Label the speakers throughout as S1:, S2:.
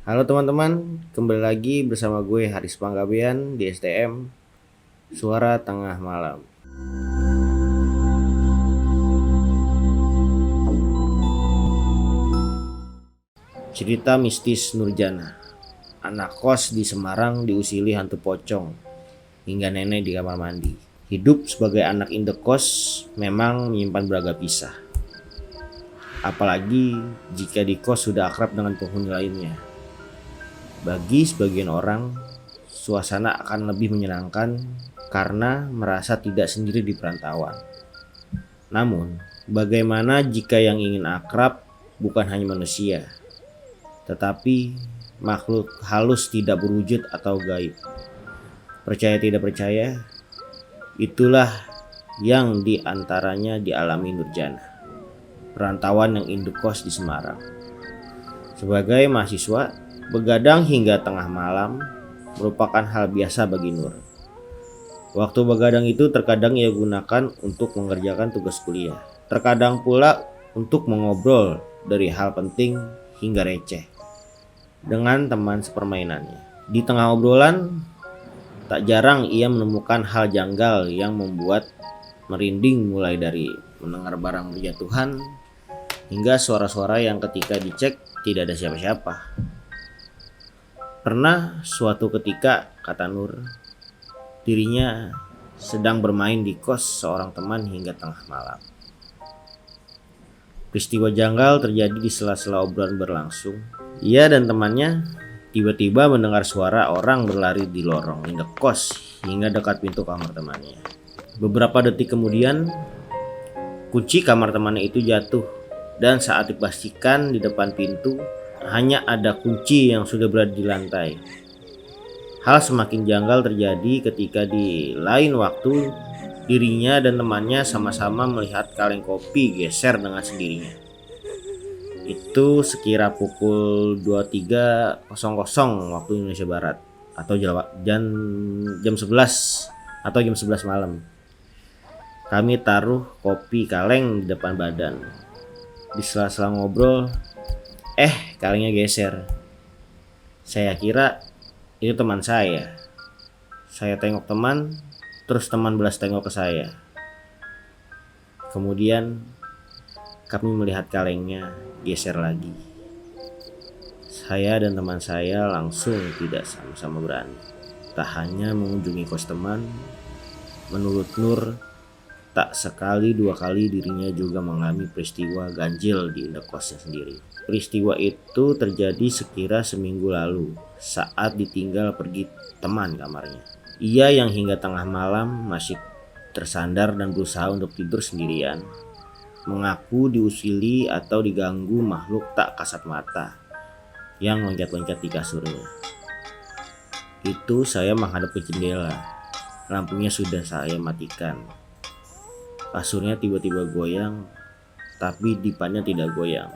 S1: Halo teman-teman, kembali lagi bersama gue Haris Panggabean di STM Suara Tengah Malam. Cerita mistis Nurjana. Anak kos di Semarang diusili hantu pocong hingga nenek di kamar mandi. Hidup sebagai anak indekos memang menyimpan beragam kisah. Apalagi jika di kos sudah akrab dengan penghuni lainnya. Bagi sebagian orang, suasana akan lebih menyenangkan karena merasa tidak sendiri di perantauan. Namun, bagaimana jika yang ingin akrab bukan hanya manusia, tetapi makhluk halus tidak berwujud atau gaib? Percaya tidak percaya, itulah yang diantaranya dialami Nurjana, perantauan yang indekos di Semarang. Sebagai mahasiswa, begadang hingga tengah malam merupakan hal biasa bagi Nur. Waktu begadang itu terkadang ia gunakan untuk mengerjakan tugas kuliah. Terkadang pula untuk mengobrol dari hal penting hingga receh dengan teman sepermainannya. Di tengah obrolan, tak jarang ia menemukan hal janggal yang membuat merinding, mulai dari mendengar barang berjatuhan hingga suara-suara yang ketika dicek tidak ada siapa-siapa. Pernah suatu ketika, kata Nur, dirinya sedang bermain di kos seorang teman hingga tengah malam. Peristiwa janggal terjadi di sela-sela obrolan berlangsung. Ia dan temannya tiba-tiba mendengar suara orang berlari di lorong indekos hingga dekat pintu kamar temannya. Beberapa detik kemudian, kunci kamar temannya itu jatuh, dan saat dipastikan di depan pintu hanya ada kunci yang sudah berada di lantai. Hal semakin janggal terjadi ketika di lain waktu dirinya dan temannya sama-sama melihat kaleng kopi geser dengan sendirinya. Itu sekira pukul 23.00 waktu Indonesia Barat atau jam 11 atau jam 11 malam. Kami taruh kopi kaleng di depan badan. Di sela-sela ngobrol, kalengnya geser. Saya kira itu teman saya. Saya tengok teman, terus teman balas tengok ke saya. Kemudian kami melihat kalengnya geser lagi. Saya dan teman saya langsung tidak sama-sama berani. Tak hanya mengunjungi kos teman, menurut Nur, tak sekali dua kali dirinya juga mengalami peristiwa ganjil di indekosnya sendiri. Peristiwa itu terjadi sekira seminggu lalu saat ditinggal pergi teman kamarnya. Ia yang hingga tengah malam masih tersandar dan berusaha untuk tidur sendirian, mengaku diusili atau diganggu makhluk tak kasat mata yang loncat-loncat di kasurnya. Itu saya menghadap ke jendela. Lampunya sudah saya matikan. Kasurnya tiba-tiba goyang, tapi dipannya tidak goyang.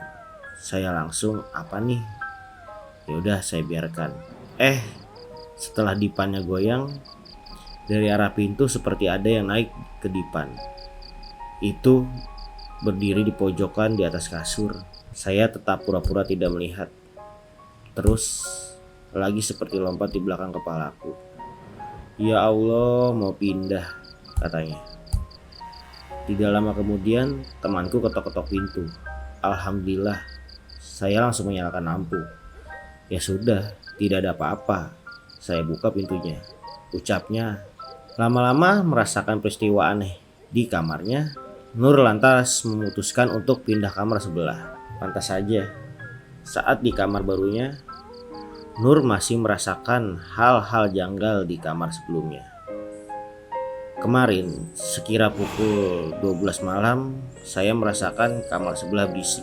S1: Saya langsung, apa nih? Yaudah, saya biarkan. Setelah dipannya goyang, dari arah pintu seperti ada yang naik ke dipan. Itu berdiri di pojokan di atas kasur. Saya tetap pura-pura tidak melihat. Terus lagi seperti lompat di belakang kepalaku. Ya Allah, mau pindah, katanya. Tidak lama kemudian temanku ketok-ketok pintu. Alhamdulillah, saya langsung menyalakan lampu. Ya sudah, tidak ada apa-apa. Saya buka pintunya. Ucapnya. Lama-lama merasakan peristiwa aneh di kamarnya, Nur lantas memutuskan untuk pindah kamar sebelah. Pantas saja, saat di kamar barunya, Nur masih merasakan hal-hal janggal di kamar sebelumnya. Kemarin, sekira pukul 12 malam, saya merasakan kamar sebelah berisik.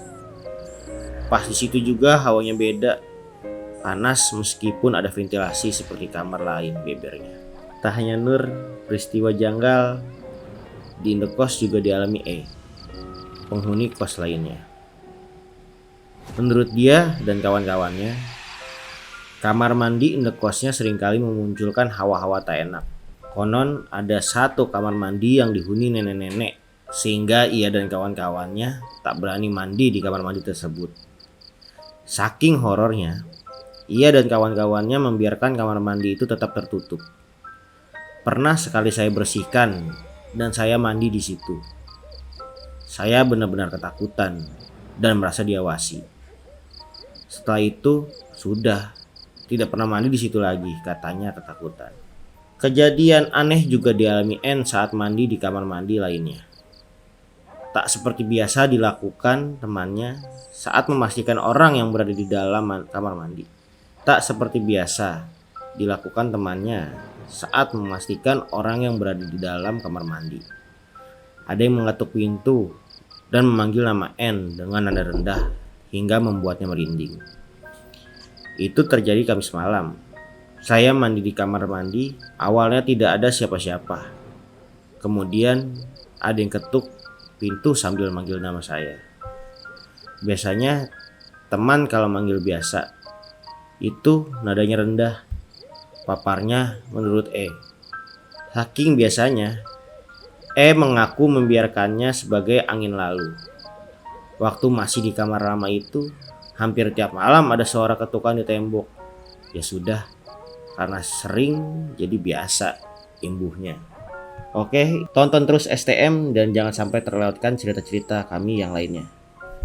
S1: Pas di situ juga hawanya beda, panas meskipun ada ventilasi seperti kamar lain, bebernya. Tak hanya Nur, peristiwa janggal di indekos juga dialami penghuni kos lainnya. Menurut dia dan kawan-kawannya, kamar mandi indekosnya seringkali memunculkan hawa-hawa tak enak. Konon ada satu kamar mandi yang dihuni nenek-nenek, sehingga ia dan kawan-kawannya tak berani mandi di kamar mandi tersebut. Saking horornya, Ia dan kawan-kawannya membiarkan kamar mandi itu tetap tertutup. Pernah sekali saya bersihkan dan saya mandi di situ. Saya benar-benar ketakutan dan merasa diawasi. Setelah itu, sudah tidak pernah mandi di situ lagi, katanya ketakutan. Kejadian aneh juga dialami N saat mandi di kamar mandi lainnya. Tak seperti biasa dilakukan temannya saat memastikan orang yang berada di dalam kamar mandi. Tak seperti biasa dilakukan temannya saat memastikan orang yang berada di dalam kamar mandi. Ada yang mengetuk pintu dan memanggil nama N dengan nada rendah hingga membuatnya merinding. Itu terjadi Kamis malam. Saya mandi di kamar mandi, awalnya tidak ada siapa-siapa. Kemudian ada yang ketuk pintu sambil manggil nama saya. Biasanya teman kalau manggil biasa, itu nadanya rendah. Paparnya menurut E. Saking biasanya, E mengaku membiarkannya sebagai angin lalu. Waktu masih di kamar lama itu, hampir tiap malam ada suara ketukan di tembok. Ya sudah, karena sering jadi biasa imbuhnya. Oke, tonton terus STM dan jangan sampai terlewatkan cerita-cerita kami yang lainnya.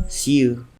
S1: See you.